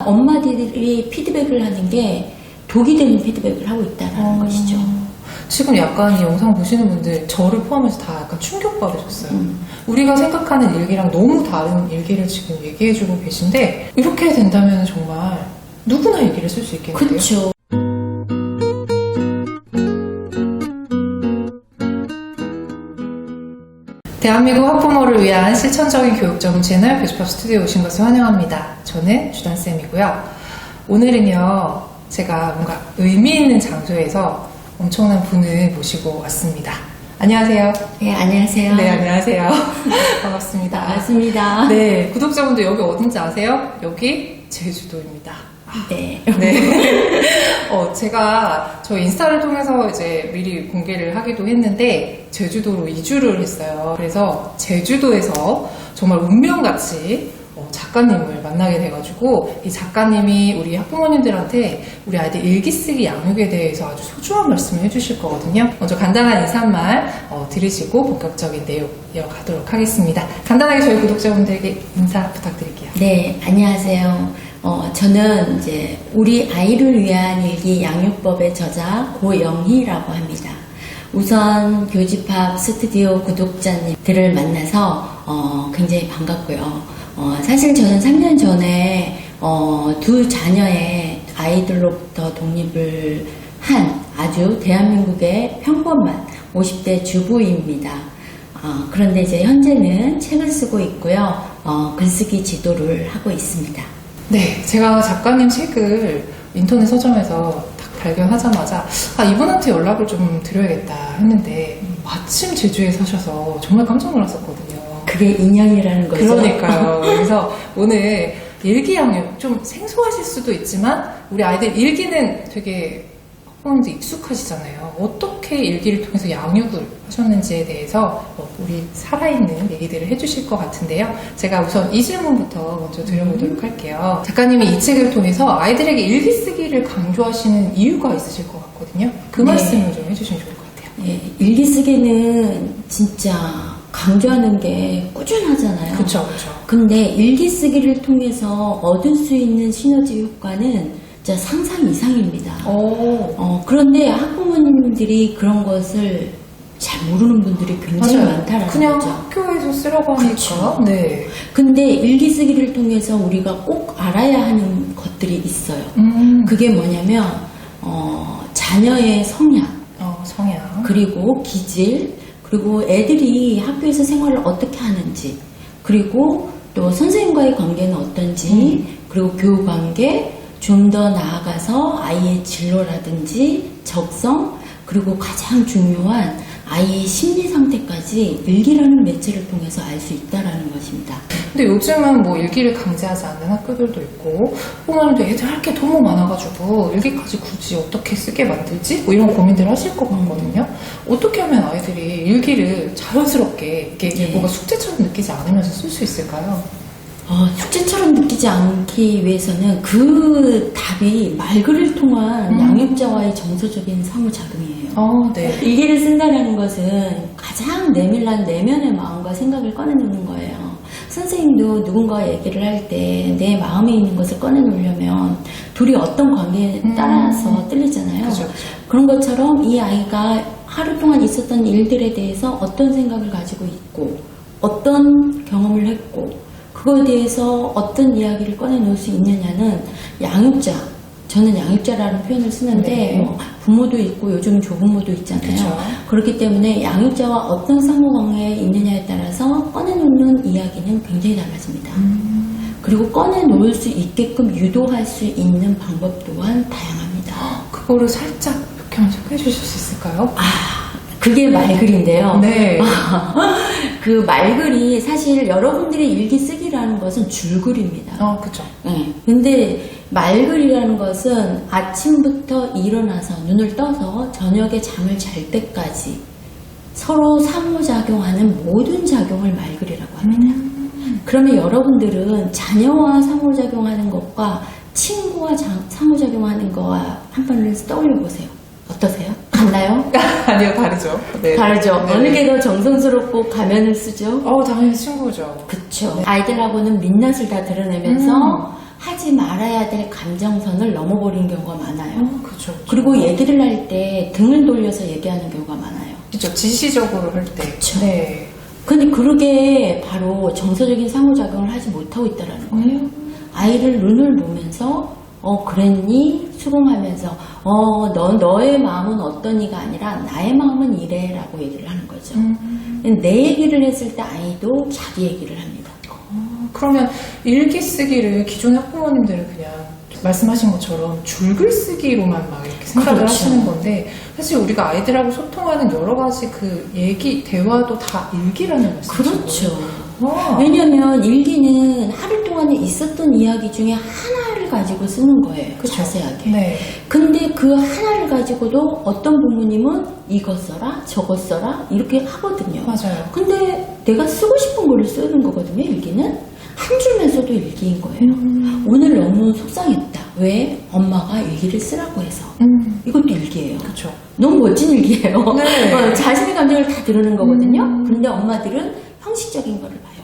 엄마들이 피드백을 하는 게 독이 되는 피드백을 하고 있다는 것이죠. 지금 약간 이 영상 보시는 분들 저를 포함해서 다 약간 충격받으셨어요. 우리가 생각하는 일기랑 너무 다른 일기를 지금 얘기해주고 계신데 이렇게 된다면 정말 누구나 일기를 쓸 수 있겠는데요. 그렇죠. 대한민국 학부모를 위한 실천적인 교육 전문 채널 교집합 스튜디오에 오신 것을 환영합니다. 저는 주단쌤이고요. 오늘은요, 제가 뭔가 의미 있는 장소에서 엄청난 분을 모시고 왔습니다. 안녕하세요. 네, 안녕하세요. 네, 안녕하세요. 반갑습니다. 반갑습니다. 네, 구독자분들 여기 어딘지 아세요? 여기 제주도입니다. 네. 네. 제가 저 인스타를 통해서 이제 미리 공개를 하기도 했는데 제주도로 이주를 했어요. 그래서 제주도에서 정말 운명같이 작가님을 만나게 돼가지고 이 작가님이 우리 학부모님들한테 우리 아이들 일기 쓰기 양육에 대해서 아주 소중한 말씀을 해주실 거거든요. 먼저 간단한 인사 한 말 들으시고 본격적인 내용 이어가도록 하겠습니다. 간단하게 저희 구독자분들에게 인사 부탁드릴게요. 네, 안녕하세요. 저는 이제 우리 아이를 위한 일기 양육법의 저자 고영희라고 합니다. 우선 교집합 스튜디오 구독자님들을 만나서 굉장히 반갑고요. 사실 저는 3년 전에 두 자녀의 아이들로부터 독립을 한 아주 대한민국의 평범한 50대 주부입니다. 그런데 이제 현재는 책을 쓰고 있고요. 글쓰기 지도를 하고 있습니다. 네, 제가 작가님 책을 인터넷 서점에서 딱 발견하자마자 이분한테 연락을 좀 드려야겠다 했는데 마침 제주에 사셔서 정말 깜짝 놀랐었거든요. 그게 인연이라는 거죠. 그러니까요. 그래서 오늘 일기 양육 좀 생소하실 수도 있지만 우리 아이들 일기는 되게 학부모님들 익숙하시잖아요. 어떻게 일기를 통해서 양육을 하셨는지에 대해서 우리 살아있는 얘기들을 해주실 것 같은데요. 제가 우선 이 질문부터 먼저 드려보도록 할게요. 작가님이 이 책을 통해서 아이들에게 일기 쓰기를 강조하시는 이유가 있으실 것 같거든요. 그 말씀을 좀 해주시면 좋을 것 같아요. 네, 일기 쓰기는 진짜 강조하는 게 꾸준하잖아요. 그렇죠, 그렇죠. 근데 일기 쓰기를 통해서 얻을 수 있는 시너지 효과는 진짜 상상 이상입니다. 그런데 학부모님들이 그런 것을 잘 모르는 분들이 굉장히 많다라는 그냥 거죠. 학교에서 쓰라고 하니까. 그렇죠. 네. 근데 일기 쓰기를 통해서 우리가 꼭 알아야 하는 것들이 있어요. 그게 뭐냐면 자녀의 성향, 성향, 그리고 기질, 그리고 애들이 학교에서 생활을 어떻게 하는지, 그리고 또 선생님과의 관계는 어떤지, 그리고 교우 관계, 좀 더 나아가서 아이의 진로라든지 적성, 그리고 가장 중요한 아이의 심리 상태까지 일기라는 매체를 통해서 알 수 있다는 것입니다. 근데 요즘은 뭐 일기를 강제하지 않는 학교들도 있고 부모님도 애들 할 게 너무 많아가지고 일기까지 굳이 어떻게 쓰게 만들지? 뭐 이런 고민들을 하실 것 같거든요. 어떻게 하면 아이들이 일기를 자연스럽게 이게 뭔가 숙제처럼 느끼지 않으면서 쓸 수 있을까요? 숙제처럼 느끼지 않기 위해서는 그 답이 말글을 통한 양육자와의 정서적인 상호작용이에요. 네. 일기를 쓴다는 것은 가장 내밀한 내면의 마음과 생각을 꺼내놓는 거예요. 선생님도 누군가 얘기를 할 때 내 마음에 있는 것을 꺼내놓으려면 둘이 어떤 관계에 따라서 틀리잖아요. 그죠. 그런 것처럼 이 아이가 하루 동안 있었던 일들에 대해서 어떤 생각을 가지고 있고 어떤 경험을 했고 그거에 대해서 어떤 이야기를 꺼내놓을 수 있느냐는 양육자, 저는 양육자라는 표현을 쓰는데 부모도 있고 요즘 조부모도 있잖아요. 그쵸. 그렇기 때문에 양육자와 어떤 상호관계에 있느냐에 따라서 꺼내놓는 이야기는 굉장히 달라집니다. 그리고 꺼내놓을 수 있게끔 유도할 수 있는 방법 또한 다양합니다. 그거를 살짝 이렇게 소개해 주실 수 있을까요? 그게 말글인데요. 네. 그 말글이 사실 여러분들이 일기 쓰기라는 것은 줄글입니다. 그죠. 네. 근데 말글이라는 것은 아침부터 일어나서 눈을 떠서 저녁에 잠을 잘 때까지 서로 상호작용하는 모든 작용을 말글이라고 합니다. 그러면 여러분들은 자녀와 상호작용하는 것과 친구와 상호작용하는 거와 한 번을 떠올려 보세요. 어떠세요? 같나요? 아니요, 다르죠. 네. 다르죠. 네. 어느 게 더 정성스럽고 가면을 쓰죠? 당연히 친구죠. 그쵸. 네. 아이들하고는 민낯을 다 드러내면서 하지 말아야 될 감정선을 넘어버리는 경우가 많아요. 그렇죠. 그리고 얘기를 할 때 등을 돌려서 얘기하는 경우가 많아요. 그렇죠. 지시적으로 할 때. 그쵸. 네. 근데 그러게 바로 정서적인 상호작용을 하지 못하고 있다는 거예요. 아이를 눈을 보면서 그랬니? 수긍하면서 너의 마음은 어떠니가 아니라 나의 마음은 이래라고 얘기를 하는 거죠. 내 얘기를 했을 때 아이도 자기 얘기를 합니다. 그러면 일기 쓰기를 기존 학부모님들은 그냥 말씀하신 것처럼 줄글 쓰기로만 막 이렇게 생각을 그렇죠. 하시는 건데 사실 우리가 아이들하고 소통하는 여러 가지 그 얘기, 대화도 다 일기라는 말씀이죠. 그렇죠. 와. 왜냐하면 일기는 하루 동안에 있었던 이야기 중에 하나를 가지고 쓰는 거예요. 그쵸. 자세하게. 네. 근데 그 하나를 가지고도 어떤 부모님은 이거 써라, 저거 써라 이렇게 하거든요. 맞아요. 근데 내가 쓰고 싶은 거를 쓰는 거거든요. 일기는. 한 줄만 써도 일기인 거예요. 오늘 너무 속상했다. 왜? 엄마가 일기를 쓰라고 해서. 이것도 일기예요. 그렇죠. 너무 멋진 일기예요. 네. 자신의 감정을 다 드러는 거거든요. 그런데 엄마들은 형식적인 거를 봐요.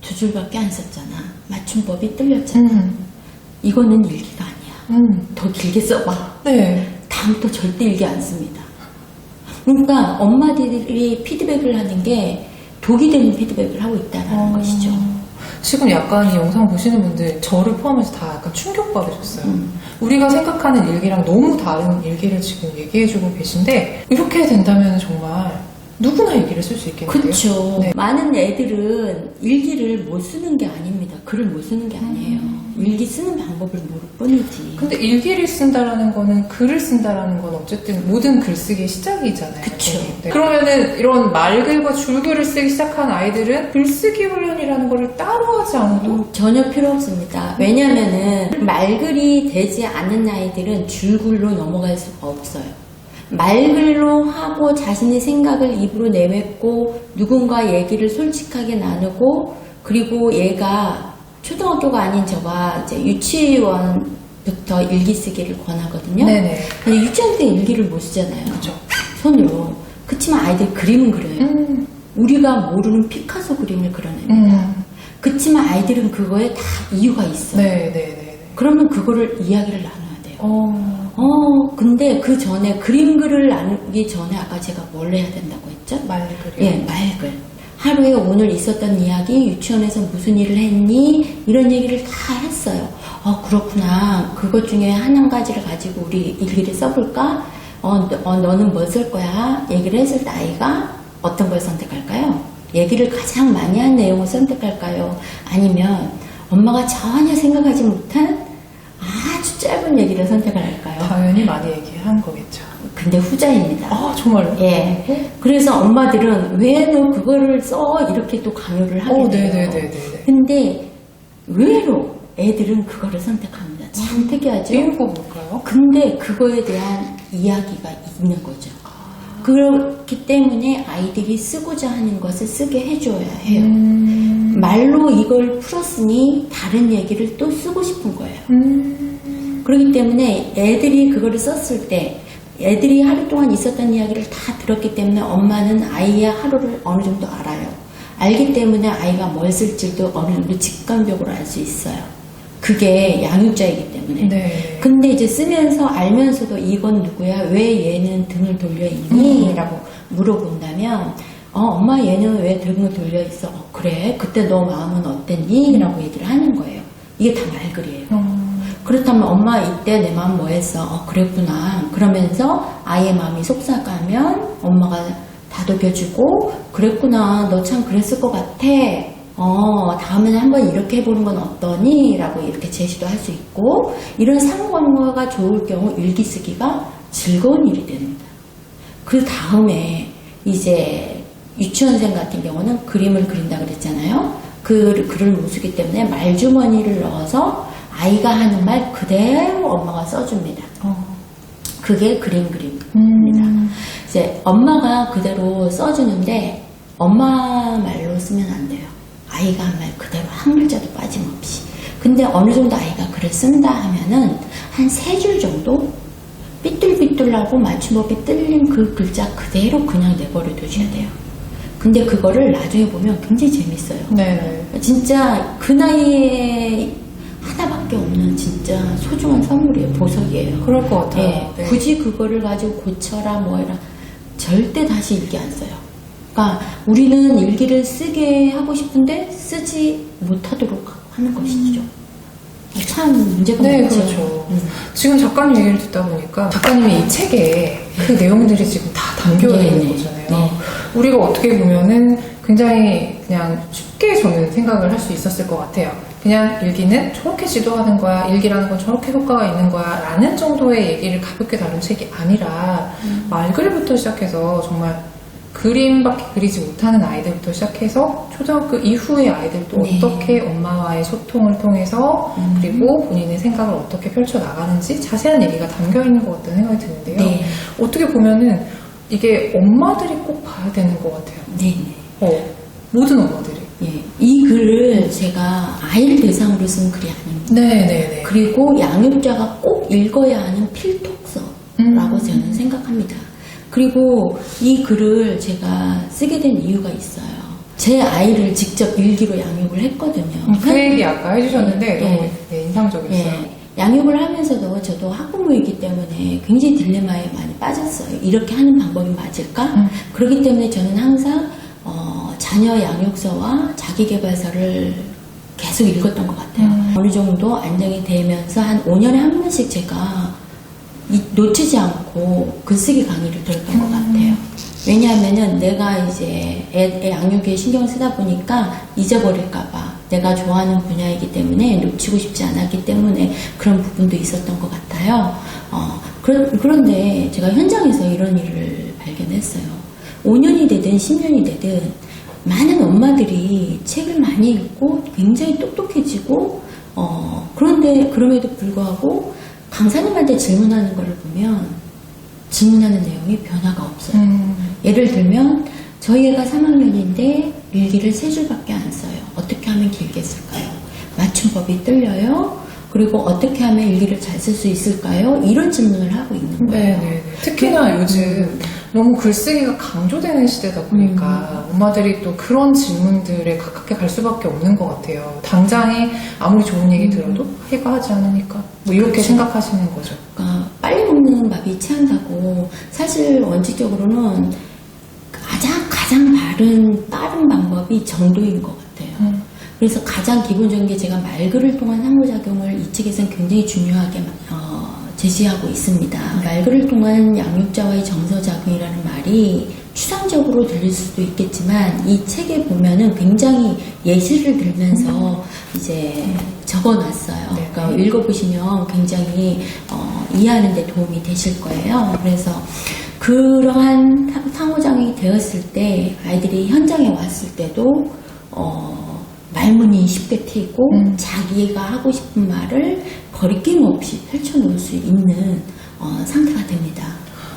2줄밖에 안 썼잖아. 맞춤법이 틀렸잖아. 이거는 일기가 아니야. 더 길게 써봐. 네. 다음부터 절대 일기 안 씁니다. 그러니까 엄마들이 피드백을 하는 게 독이 되는 피드백을 하고 있다는 것이죠. 지금 약간 이 영상 보시는 분들 저를 포함해서 다 약간 충격받으셨어요. 우리가 생각하는 일기랑 너무 다른 일기를 지금 얘기해주고 계신데 이렇게 된다면 정말 누구나 일기를 쓸 수 있겠는데요. 그렇죠. 네. 많은 애들은 일기를 못 쓰는 게 아닙니다. 글을 못 쓰는 게 아니에요. 일기 쓰는 방법을 모를 뿐이지. 근데 일기를 쓴다라는 거는 글을 쓴다라는 건 어쨌든 모든 글쓰기의 시작이잖아요. 그쵸. 네. 그러면은 이런 말글과 줄글을 쓰기 시작한 아이들은 글쓰기 훈련이라는 거를 따로 하지 않아도 전혀 필요 없습니다. 왜냐면은 말글이 되지 않는 아이들은 줄글로 넘어갈 수가 없어요. 말글로 하고 자신의 생각을 입으로 내뱉고 누군가 얘기를 솔직하게 나누고 그리고 얘가 초등학교가 아닌 저가 이제 유치원부터 일기 쓰기를 권하거든요. 네네. 근데 유치원 때 일기를 못 쓰잖아요. 그렇죠. 손으로. 그치만 아이들 그림은 그려요. 우리가 모르는 피카소 그림을 그려냅니다. 그치만 아이들은 그거에 다 이유가 있어요. 네네네. 그러면 그거를 이야기를 나눠야 돼요. 근데 그 전에 그림글을 나누기 전에 아까 제가 뭘 해야 된다고 했죠? 말글이요. 예, 말글. 하루에 오늘 있었던 이야기, 유치원에서 무슨 일을 했니? 이런 얘기를 다 했어요. 그렇구나. 그것 중에 한 가지를 가지고 우리 일기를 써볼까? 너는 뭐 쓸 거야? 얘기를 했을 때 아이가 어떤 걸 선택할까요? 얘기를 가장 많이 한 내용을 선택할까요? 아니면 엄마가 전혀 생각하지 못한 아주 짧은 얘기를 선택을 할까요? 당연히 많이 얘기한 거겠죠. 근데 후자입니다. 정말요? 예. 그래서 엄마들은 왜 너 그거를 써? 이렇게 또 강요를 하게 돼요. 네네네네. 근데 의외로 애들은 그거를 선택합니다. 참 특이하죠? 이유가 뭘까요? 근데 그거에 대한 이야기가 있는 거죠. 그렇기 때문에 아이들이 쓰고자 하는 것을 쓰게 해줘야 해요. 말로 이걸 풀었으니 다른 얘기를 또 쓰고 싶은 거예요. 그렇기 때문에 애들이 그거를 썼을 때 애들이 하루 동안 있었던 이야기를 다 들었기 때문에 엄마는 아이의 하루를 어느 정도 알아요. 알기 때문에 아이가 뭘 쓸지도 어느 정도 직감적으로 알 수 있어요. 그게 양육자이기 때문에. 네. 근데 이제 쓰면서 알면서도 이건 누구야? 왜 얘는 등을 돌려 있니? 라고 물어본다면 엄마 얘는 왜 등을 돌려 있어? 그래? 그때 너 마음은 어땠니? 라고 얘기를 하는 거예요. 이게 다 말글이에요. 그렇다면 엄마 이때 내 마음 뭐 했어? 그랬구나. 그러면서 아이의 마음이 속삭하면 엄마가 다독여주고 그랬구나. 너 참 그랬을 것 같아. 다음에는 한번 이렇게 해보는 건 어떠니? 라고 이렇게 제시도 할 수 있고 이런 상관계가 좋을 경우 일기 쓰기가 즐거운 일이 됩니다. 그 다음에 이제 유치원생 같은 경우는 그림을 그린다 그랬잖아요. 그 글을 못 쓰기 때문에 말주머니를 넣어서 아이가 하는 말 그대로 엄마가 써줍니다. 그게 그림입니다. 이제 엄마가 그대로 써주는데 엄마 말로 쓰면 안 돼요. 아이가 한 말 그대로 한 글자도 빠짐없이. 근데 어느 정도 아이가 글을 쓴다 하면은 한 3줄 정도 삐뚤삐뚤하고 맞춤법이 틀린 그 글자 그대로 그냥 내버려 두셔야 돼요. 근데 그거를 나중에 보면 굉장히 재밌어요. 네. 진짜 그 나이에 하다 막 수밖에 없는 진짜 소중한 선물이에요. 보석이에요. 그럴 것 같아요. 네, 네. 굳이 그거를 가지고 고쳐라 뭐해라 절대 다시 일기 안 써요. 그러니까 우리는 일기를 쓰게 하고 싶은데 쓰지 못하도록 하는 것이죠. 참 문제가 네, 많죠. 그렇죠. 지금 작가님 얘기를 듣다 보니까 작가님의 이 책에 그 내용들이 지금 다 담겨 네, 있는 네. 거잖아요. 네. 우리가 어떻게 보면은 굉장히 그냥 쉽게 저는 생각을 할 수 있었을 것 같아요. 그냥 일기는 저렇게 지도하는 거야, 일기라는 건 저렇게 효과가 있는 거야 라는 정도의 얘기를 가볍게 다룬 책이 아니라 말글부터 시작해서 정말 그림밖에 그리지 못하는 아이들부터 시작해서 초등학교 이후의 아이들도 네. 어떻게 엄마와의 소통을 통해서 그리고 본인의 생각을 어떻게 펼쳐나가는지 자세한 얘기가 담겨있는 것 같다는 생각이 드는데요. 네. 어떻게 보면은 이게 엄마들이 꼭 봐야 되는 것 같아요. 네. 모든 엄마들이. 예. 이 글을 제가 아이를 대상으로 쓴 글이 아닙니다. 네네네. 그리고 양육자가 꼭 읽어야 하는 필독서라고 저는 생각합니다. 그리고 이 글을 제가 쓰게 된 이유가 있어요. 제 아이를 직접 일기로 양육을 했거든요. 그 얘기 아까 해주셨는데 네. 너무 네, 인상적이었어요. 예. 양육을 하면서도 저도 학부모이기 때문에 굉장히 딜레마에 많이 빠졌어요. 이렇게 하는 방법이 맞을까? 그렇기 때문에 저는 항상 자녀 양육서와 자기계발서를 계속 읽었던 것 같아요. 어느 정도 안정이 되면서 한 5년에 한 번씩 제가 놓치지 않고 글쓰기 강의를 들었던 것 같아요. 왜냐하면은 내가 이제 애 양육에 신경을 쓰다 보니까 잊어버릴까봐 내가 좋아하는 분야이기 때문에 놓치고 싶지 않았기 때문에 그런 부분도 있었던 것 같아요. 그런데 제가 현장에서 이런 일을 발견했어요. 5년이 되든 10년이 되든 많은 엄마들이 책을 많이 읽고 굉장히 똑똑해지고 그런데 그럼에도 불구하고 강사님한테 질문하는 거를 보면 질문하는 내용이 변화가 없어요. 예를 들면 저희 애가 3학년인데 일기를 3줄밖에 안 써요. 어떻게 하면 길게 쓸까요? 맞춤법이 떨려요? 그리고 어떻게 하면 일기를 잘 쓸 수 있을까요? 이런 질문을 하고 있는 거예요. 네네. 특히나 요즘 너무 글쓰기가 강조되는 시대다 보니까 엄마들이 또 그런 질문들에 가깝게 갈 수밖에 없는 것 같아요. 당장에 아무리 좋은 얘기 들어도 해가 하지 않으니까 뭐 이렇게 그렇죠. 생각하시는 거죠. 그러니까 빨리 먹는 밥이 체한다고 사실 원칙적으로는 가장 빠른 방법이 정도인 것 같아요. 그래서 가장 기본적인 게 제가 말글을 통한 상호작용을 이 책에서는 굉장히 중요하게 제시하고 있습니다. 말글을 통한 양육자와의 정서작용이라는 말이 추상적으로 들릴 수도 있겠지만 이 책에 보면은 굉장히 예시를 들면서 이제 적어놨어요. 네. 그러니까 읽어보시면 굉장히 이해하는 데 도움이 되실 거예요. 그래서 그러한 상호작용이 되었을 때 아이들이 현장에 왔을 때도 말문이 쉽게 트이고 자기가 하고 싶은 말을 거리낌 없이 펼쳐놓을 수 있는 상태가 됩니다.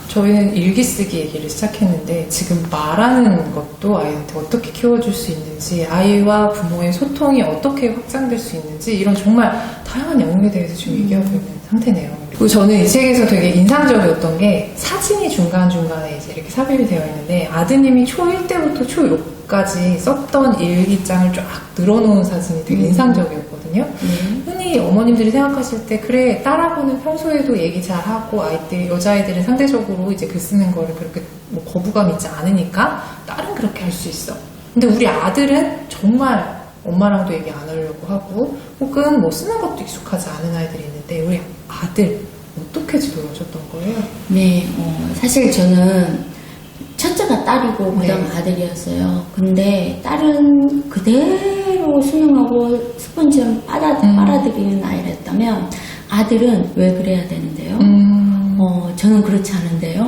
저희는 일기 쓰기 얘기를 시작했는데 지금 말하는 것도 아이한테 어떻게 키워줄 수 있는지 아이와 부모의 소통이 어떻게 확장될 수 있는지 이런 정말 다양한 영역에 대해서 지금 얘기하고 있는 상태네요. 그리고 저는 이 책에서 되게 인상적이었던 게 사진이 중간중간에 이제 이렇게 삽입이 되어 있는데 아드님이 초1 때부터 초6까지 썼던 일기장을 쫙 늘어놓은 사진이 되게 인상적이었거든요. 흔히 어머님들이 생각하실 때 그래 딸하고는 평소에도 얘기 잘하고 아이들 여자아이들은 상대적으로 이제 글 쓰는 거를 그렇게 뭐 거부감 있지 않으니까 딸은 그렇게 할 수 있어. 근데 우리 아들은 정말 엄마랑도 얘기 안 하려고 하고 혹은 뭐 쓰는 것도 익숙하지 않은 아이들이 있는데 우리 아들 어떻게 지도를 하셨던 거예요? 네, 사실 저는 첫째가 딸이고 그다음 네. 아들이었어요. 근데 딸은 그대로 수능하고 스펀지처럼 빨아들이는 아이랬다면 아들은 왜 그래야 되는데요? 저는 그렇지 않은데요.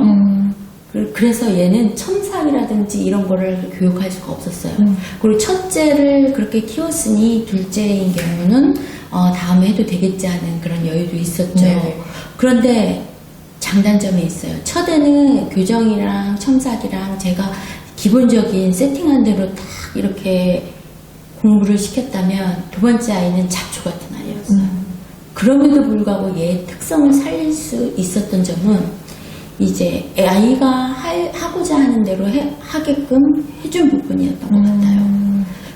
그래서 얘는 첨삭이라든지 이런 거를 교육할 수가 없었어요. 그리고 첫째를 그렇게 키웠으니 둘째인 경우는 다음에 해도 되겠지 하는 그런 여유도 있었죠. 네. 그런데 장단점이 있어요. 첫애는 교정이랑 첨삭이랑 제가 기본적인 세팅한 대로 딱 이렇게 공부를 시켰다면 두 번째 아이는 잡초 같은 아이였어요. 그럼에도 불구하고 얘의 특성을 살릴 수 있었던 점은 이제 아이가 하고자 하는 대로 하게끔 해준 부분이었던 것 같아요.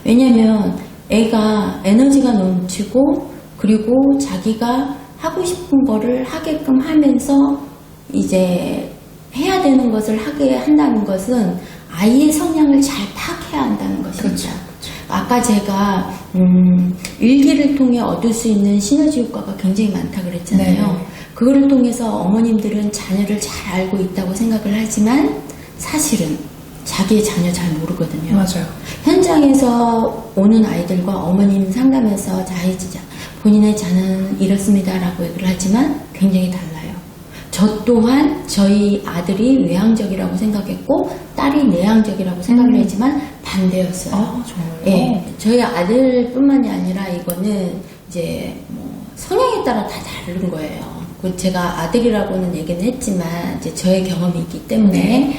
왜냐면 애가 에너지가 넘치고 그리고 자기가 하고 싶은 거를 하게끔 하면서 이제 해야 되는 것을 하게 한다는 것은 아이의 성향을 잘 파악해야 한다는 것입니다. 그렇죠. 아까 제가 일기를 통해 얻을 수 있는 시너지 효과가 굉장히 많다 그랬잖아요. 네. 그거를 통해서 어머님들은 자녀를 잘 알고 있다고 생각을 하지만 사실은 자기의 자녀 잘 모르거든요. 맞아요. 현장에서 오는 아이들과 어머님 상담에서 본인의 자녀는 이렇습니다라고 얘기를 하지만 굉장히 달라요. 저 또한 저희 아들이 외향적이라고 생각했고 딸이 내향적이라고 생각을 했지만 반대였어요. 아, 정말요? 예, 저희 아들뿐만이 아니라 이거는 이제 뭐 성향에 따라 다 다른 거예요. 제가 아들이라고는 얘기는 했지만 이제 저의 경험이 있기 때문에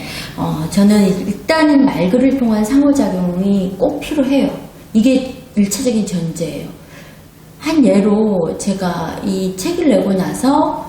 저는 일단은 말글을 통한 상호작용이 꼭 필요해요. 이게 1차적인 전제예요. 한 예로 제가 이 책을 내고 나서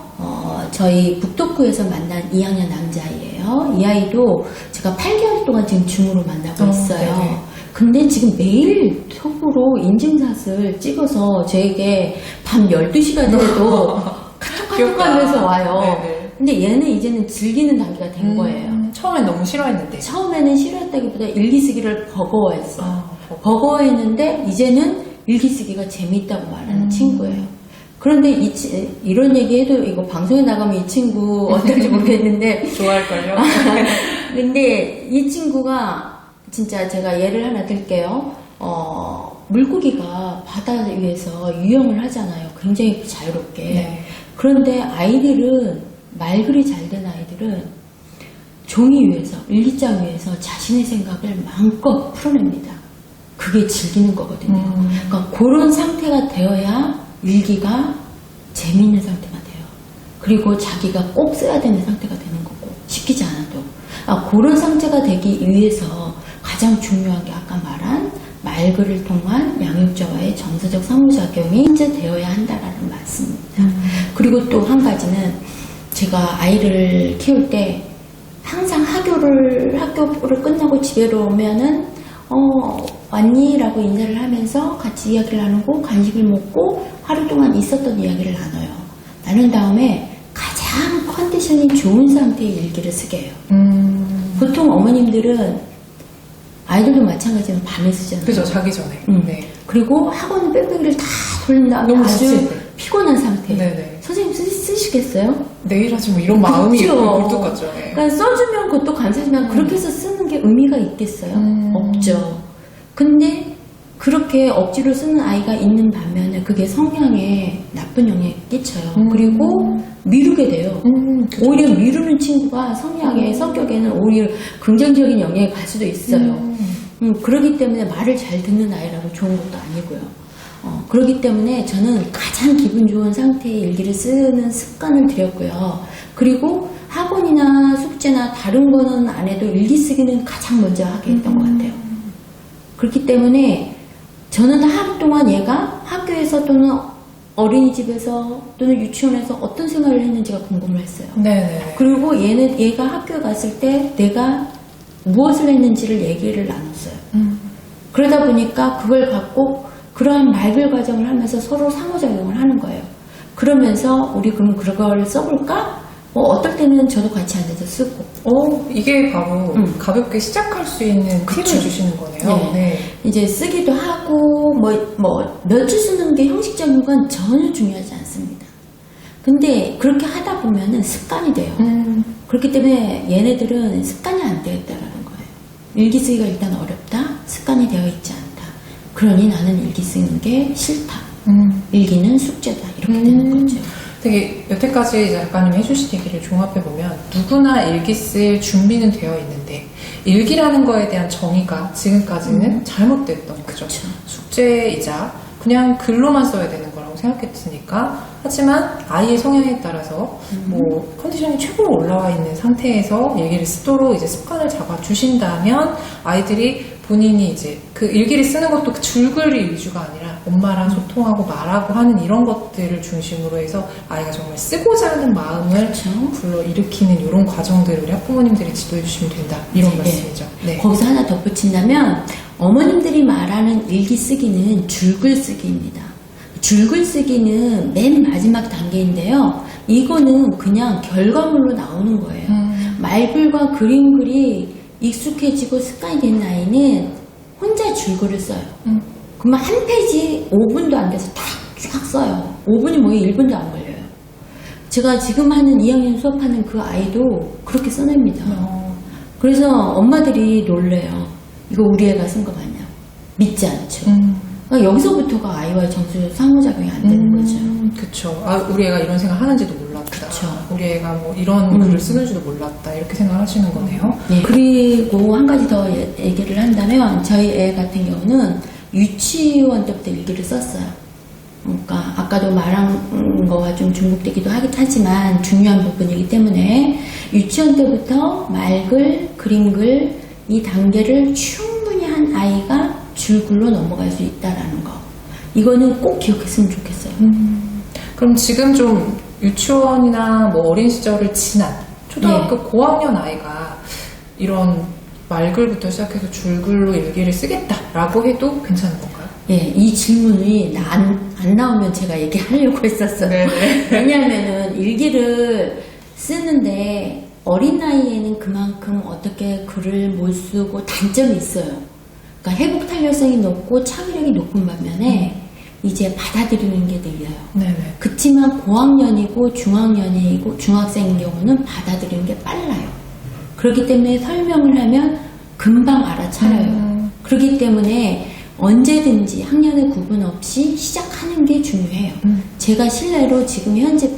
저희 북토크에서 만난 2학년 남자아이예요. 이 아이도 제가 8개월 동안 지금 줌으로 만나고 있어요. 네네. 근데 지금 매일 톡으로 인증샷을 찍어서 저에게 밤 12시가 돼도 카톡 하면서 와요. 네네. 근데 얘는 이제는 즐기는 단계가 된 거예요. 처음엔 너무 싫어했는데. 처음에는 싫어했다기보다 일기 쓰기를 버거워했어. 아, 버거워했는데 이제는 일기 쓰기가 재미있다고 말하는 친구예요. 그런데 이런 얘기해도 이거 방송에 나가면 이 친구 어떨지 모르겠는데 좋아할걸요? 근데 이 친구가 진짜 제가 예를 하나 들게요. 물고기가 바다 위에서 유영을 하잖아요. 굉장히 자유롭게. 네. 그런데 아이들은 말글이 잘 된 아이들은 종이 위에서 일기장 위에서 자신의 생각을 마음껏 풀어냅니다. 그게 즐기는 거거든요. 그러니까 그런 상태가 되어야 일기가 재미있는 상태가 돼요. 그리고 자기가 꼭 써야 되는 상태가 되는 거고 시키지 않아도 그런 상태가 되기 위해서 가장 중요한 게 아까 말한 말글을 통한 양육자와의 정서적 상호작용이 이제 되어야 한다라는 말씀입니다. 그리고 또 한 가지는 제가 아이를 키울 때 항상 학교를 끝나고 집에로 오면은 왔니? 라고 인사를 하면서 같이 이야기를 나누고 간식을 먹고 하루 동안 있었던 이야기를 나눠요. 나눈 다음에 가장 컨디션이 좋은 상태의 일기를 쓰게 해요. 보통 어머님들은 아이들도 마찬가지로 밤에 쓰잖아요. 그죠, 자기 전에. 네. 그리고 학원 빽빽이를 다 돌린 다음에 너무 아주 지칠 때. 피곤한 상태. 네네. 선생님 쓰시겠어요? 내일 하지 뭐 이런 마음이 그렇죠. 굴뚝 같죠. 네. 그러니까 써주면 그것도 감사하지만 그렇게 해서 쓰는 게 의미가 있겠어요? 없죠. 근데 그렇게 억지로 쓰는 아이가 있는 반면에 그게 성향에 나쁜 영향을 끼쳐요. 그리고 미루게 돼요. 그렇죠. 오히려 미루는 친구가 성격에는 오히려 긍정적인 영향이 갈 수도 있어요. 그렇기 때문에 말을 잘 듣는 아이라고 좋은 것도 아니고요. 그렇기 때문에 저는 가장 기분 좋은 상태의 일기를 쓰는 습관을 들였고요. 그리고 학원이나 숙제나 다른 거는 안 해도 일기 쓰기는 가장 먼저 하게 했던 것 같아요. 그렇기 때문에 저는 하루 동안 얘가 학교에서 또는 어린이집에서 또는 유치원에서 어떤 생활을 했는지가 궁금을 했어요. 네네. 그리고 얘가 학교에 갔을 때 내가 무엇을 했는지를 얘기를 나눴어요. 그러다 보니까 그걸 갖고 그러한 말별 과정을 하면서 서로 상호작용을 하는 거예요. 그러면서 우리 그럼 그걸 써볼까? 어떨 때는 저도 같이 앉아서 쓰고. 이게 바로 가볍게 시작할 수 있는 팁을 주시는 거네요. 네. 네. 이제 쓰기도 하고, 며칠 쓰는 게 형식적인 건 전혀 중요하지 않습니다. 근데 그렇게 하다 보면은 습관이 돼요. 그렇기 때문에 얘네들은 습관이 안 되어 있다라는 거예요. 일기 쓰기가 일단 어렵다? 습관이 되어 있지 않다. 그러니 나는 일기 쓰는 게 싫다. 일기는 숙제다. 이렇게 되는 거죠. 되게 여태까지 작가님이 해주신 얘기를 종합해보면 누구나 일기 쓸 준비는 되어 있는데 일기라는 거에 대한 정의가 지금까지는 잘못됐던 거죠. 그쵸. 숙제이자 그냥 글로만 써야 되는 거라고 생각했으니까 하지만 아이의 성향에 따라서 뭐 컨디션이 최고로 올라와 있는 상태에서 얘기를 쓰도록 이제 습관을 잡아주신다면 아이들이 본인이 이제 그 일기를 쓰는 것도 줄글이 위주가 아니라 엄마랑 소통하고 말하고 하는 이런 것들을 중심으로 해서 아이가 정말 쓰고자 하는 마음을 그렇죠. 불러일으키는 이런 과정들을 우리 학부모님들이 지도해 주시면 된다 이런 말씀이죠. 네. 거기서 하나 덧붙인다면 어머님들이 말하는 일기 쓰기는 줄글 쓰기입니다. 줄글 쓰기는 맨 마지막 단계인데요. 이거는 그냥 결과물로 나오는 거예요. 말글과 그림글이 익숙해지고 습관이 된 아이는 혼자 줄글을 써요. 그러면 한 페이지 5분도 안 돼서 탁 써요. 5분이 뭐예요? 1분도 안 걸려요. 제가 지금 하는 2학년 수업하는 그 아이도 그렇게 써냅니다. 그래서 엄마들이 놀래요. 이거 우리 애가 쓴 거 맞냐? 믿지 않죠. 그러니까 여기서부터가 아이와의 정서 상호작용이 안 되는 거죠. 그쵸. 아, 우리 애가 이런 생각 하는지도 몰랐다. 그쵸. 우리 애가 뭐 이런 글을 쓰는지도 몰랐다. 이렇게 생각하시는 거네요. 네. 그리고 한 가지 더 얘기를 한다면 저희 애 같은 경우는 유치원 때부터 일기를 썼어요. 그러니까 아까도 말한 거와 좀 중복되기도 하지만 중요한 부분이기 때문에 유치원 때부터 말글, 그림글 이 단계를 충분히 한 아이가 줄글로 넘어갈 수 있다라는 거. 이거는 꼭 기억했으면 좋겠어요. 그럼 지금 좀 유치원이나 뭐 어린 시절을 지난 초등학교 고학년 아이가 이런 말글부터 시작해서 줄글로 일기를 쓰겠다라고 해도 괜찮은 건가요? 예, 이 질문이 안 나오면 제가 얘기하려고 했었어요. 네네. 왜냐하면은 일기를 쓰는데 어린 나이에는 그만큼 어떻게 글을 못 쓰고 단점이 있어요. 그러니까 회복 탄력성이 높고 창의력이 높은 반면에 이제 받아들이는 게 느려요. 네네. 그치만 고학년이고 중학년이고 중학생인 경우는 받아들이는 게 빨라요. 그렇기 때문에 설명을 하면 금방 알아차려요. 그렇기 때문에 언제든지 학년의 구분 없이 시작하는 게 중요해요. 제가 실내로 지금 현재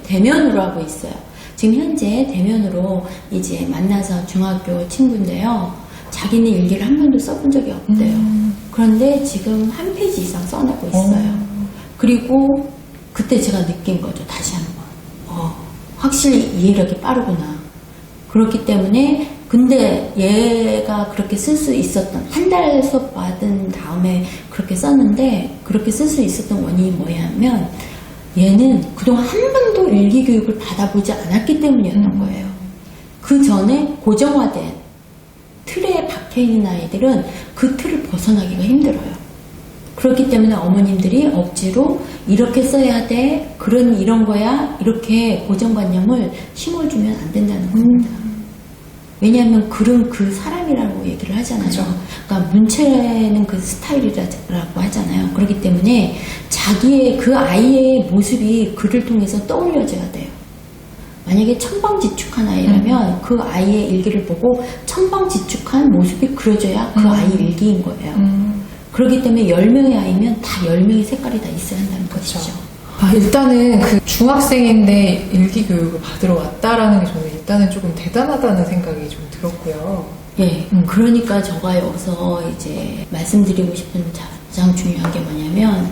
대면으로 하고 있어요. 지금 현재 대면으로 이제 만나서 중학교 친구인데요. 자기는 일기를 한 번도 써본 적이 없대요. 그런데 지금 한 페이지 이상 써내고 있어요. 그리고 그때 제가 느낀 거죠. 다시 한번. 확실히 이해력이 빠르구나. 그렇기 때문에 근데 얘가 그렇게 쓸 수 있었던 한 달 수업 받은 다음에 그렇게 썼는데 그렇게 쓸 수 있었던 원인이 뭐냐면 얘는 그동안 한 번도 일기 교육을 받아보지 않았기 때문이었던 거예요. 그 전에 고정화된 틀에 박혀있는 아이들은 그 틀을 벗어나기가 힘들어요. 그렇기 때문에 어머님들이 억지로 이렇게 써야 돼, 이런 거야, 이렇게 고정관념을 심어주면 안 된다는 겁니다. 왜냐하면 글은 그 사람이라고 얘기를 하잖아요. 그렇죠. 그러니까 문체는 그 스타일이라고 하잖아요. 그렇기 때문에 자기의 그 아이의 모습이 글을 통해서 떠올려져야 돼요. 만약에 천방지축한 아이라면 그 아이의 일기를 보고 천방지축한 모습이 그려져야 그 아이 일기인 거예요. 그렇기 때문에 10명의 아이면 다 10명의 색깔이 다 있어야 한다는 그렇죠. 것이죠. 일단은 그 중학생인데 일기 교육을 받으러 왔다라는 게 저는 일단은 조금 대단하다는 생각이 좀 들었고요. 예, 그러니까 제가 여기서 이제 말씀드리고 싶은 가장 중요한 게 뭐냐면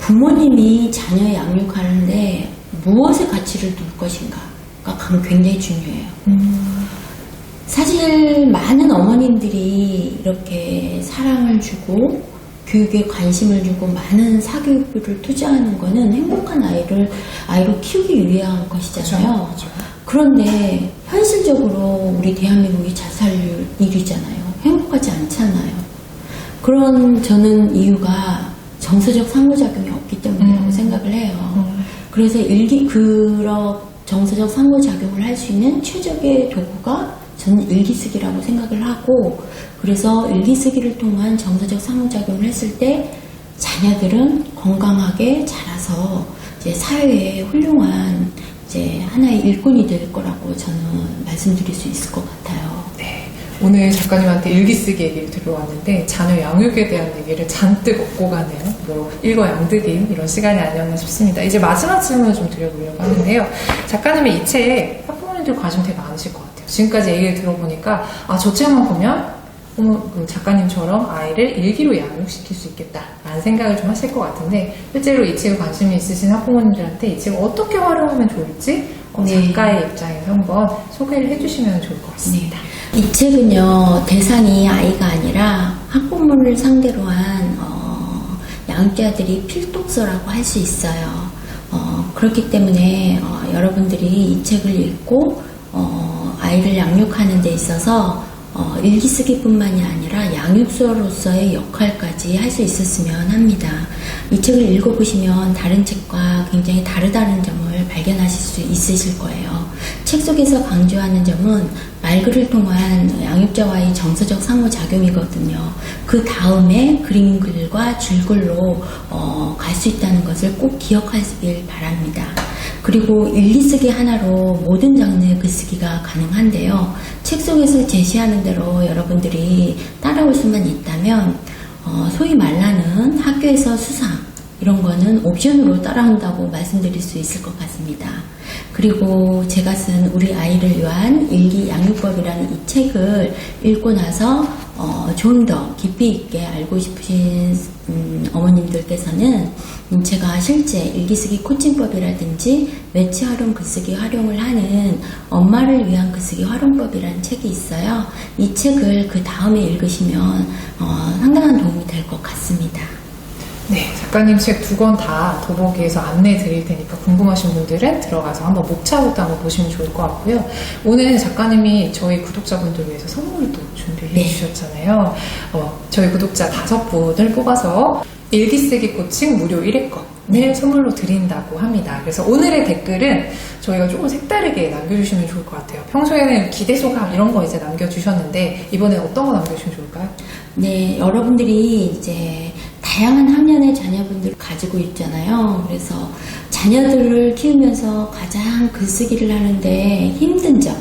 부모님이 자녀 양육하는데 무엇의 가치를 둘 것인가가 굉장히 중요해요. 사실 많은 어머님들이 이렇게 사랑을 주고 교육에 관심을 주고 많은 사교육비를 투자하는 거는 행복한 아이로 키우기 위한 것이잖아요. 그렇죠. 그런데 현실적으로 우리 대한민국이 자살률 1위잖아요. 행복하지 않잖아요. 그런 저는 이유가 정서적 상호작용이 없기 때문이라고 생각을 해요. 그래서 그런 정서적 상호작용을 할 수 있는 최적의 도구가 저는 일기쓰기라고 생각을 하고, 그래서 일기쓰기를 통한 정서적 상호작용을 했을 때 자녀들은 건강하게 자라서 이제 사회에 훌륭한 이제 하나의 일꾼이 될 거라고 저는 말씀드릴 수 있을 것 같아요. 네. 오늘 작가님한테 일기쓰기 얘기를 들어왔는데 자녀 양육에 대한 얘기를 잔뜩 얻고 가는 뭐 일거양득인 이런 시간이 아니었나 싶습니다. 이제 마지막 질문을 좀 드려보려고 하는데요. 작가님의 이 책 학부모님들 관심 되게 많으실 것 같아요. 지금까지 얘기를 들어보니까 저 책만 보면 그 작가님처럼 아이를 일기로 양육시킬 수 있겠다라는 생각을 좀 하실 것 같은데, 실제로 이 책에 관심이 있으신 학부모님들한테 이 책을 어떻게 활용하면 좋을지 작가의 입장에서 한번 소개를 해주시면 좋을 것 같습니다. 이 책은요, 대상이 아이가 아니라 학부모를 상대로 한 양육자들이 필독서라고 할 수 있어요. 그렇기 때문에 여러분들이 이 책을 읽고 아이를 양육하는 데 있어서 일기쓰기뿐만이 아니라 양육소로서의 역할까지 할 수 있었으면 합니다. 이 책을 읽어보시면 다른 책과 굉장히 다르다는 점을 발견하실 수 있으실 거예요. 책 속에서 강조하는 점은 말글을 통한 양육자와의 정서적 상호작용이거든요. 그 다음에 그림글과 줄글로 갈 수 있다는 것을 꼭 기억하시길 바랍니다. 그리고 일기쓰기 하나로 모든 장르의 글쓰기가 가능한데요. 책 속에서 제시하는 대로 여러분들이 따라올 수만 있다면 소위 말하는 학교에서 수상 이런 거는 옵션으로 따라온다고 말씀드릴 수 있을 것 같습니다. 그리고 제가 쓴 우리 아이를 위한 일기 양육법이라는 이 책을 읽고 나서 좀 더 깊이 있게 알고 싶으신 어머님들께서는 제가 실제 일기쓰기 코칭법이라든지 매치 활용 글쓰기 활용을 하는 엄마를 위한 글쓰기 활용법이라는 책이 있어요. 이 책을 그 다음에 읽으시면 상당한 도움이 될 것 같습니다. 네, 작가님 책 2권 다 더보기에서 안내 드릴 테니까 궁금하신 분들은 들어가서 한번 목차부터 한번 보시면 좋을 것 같고요. 오늘 작가님이 저희 구독자분들 위해서 선물을 또 준비해 네. 주셨잖아요. 저희 구독자 5분을 뽑아서 일기쓰기 코칭 무료 1회권을 선물로 드린다고 합니다. 그래서 오늘의 댓글은 저희가 조금 색다르게 남겨주시면 좋을 것 같아요. 평소에는 기대소감 이런 거 이제 남겨주셨는데 이번에 어떤 거 남겨주시면 좋을까요? 네, 여러분들이 이제 다양한 학년의 자녀분들을 가지고 있잖아요. 그래서 자녀들을 키우면서 가장 글쓰기를 하는데 힘든 점,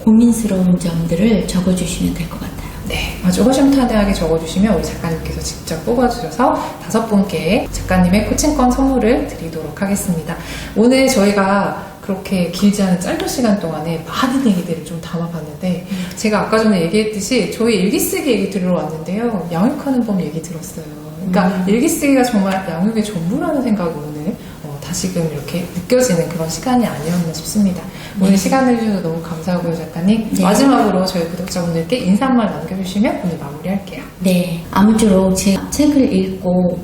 고민스러운 점들을 적어주시면 될 것 같아요. 네, 아주 허심탄회하게 적어주시면 우리 작가님께서 직접 뽑아주셔서 5분께 작가님의 코칭권 선물을 드리도록 하겠습니다. 오늘 저희가 그렇게 길지 않은 짧은 시간 동안에 많은 얘기들을 좀 담아봤는데 제가 아까 전에 얘기했듯이 저희 일기쓰기 얘기 들으러 왔는데요. 양육하는 법 얘기 들었어요. 그러니까 일기쓰기가 정말 양육의 전부라는 생각이 오늘 다시금 이렇게 느껴지는 그런 시간이 아니었나 싶습니다. 오늘 시간을 주셔서 너무 감사하고요, 작가님. 네. 마지막으로 저희 구독자분들께 인사 한 말 남겨주시면 오늘 마무리할게요. 네, 아무쪼록 제 책을 읽고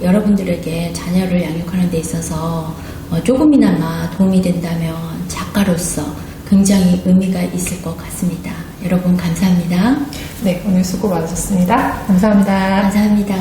여러분들에게 자녀를 양육하는 데 있어서 조금이나마 도움이 된다면 작가로서 굉장히 의미가 있을 것 같습니다. 여러분 감사합니다. 네, 오늘 수고 많으셨습니다. 감사합니다. 감사합니다.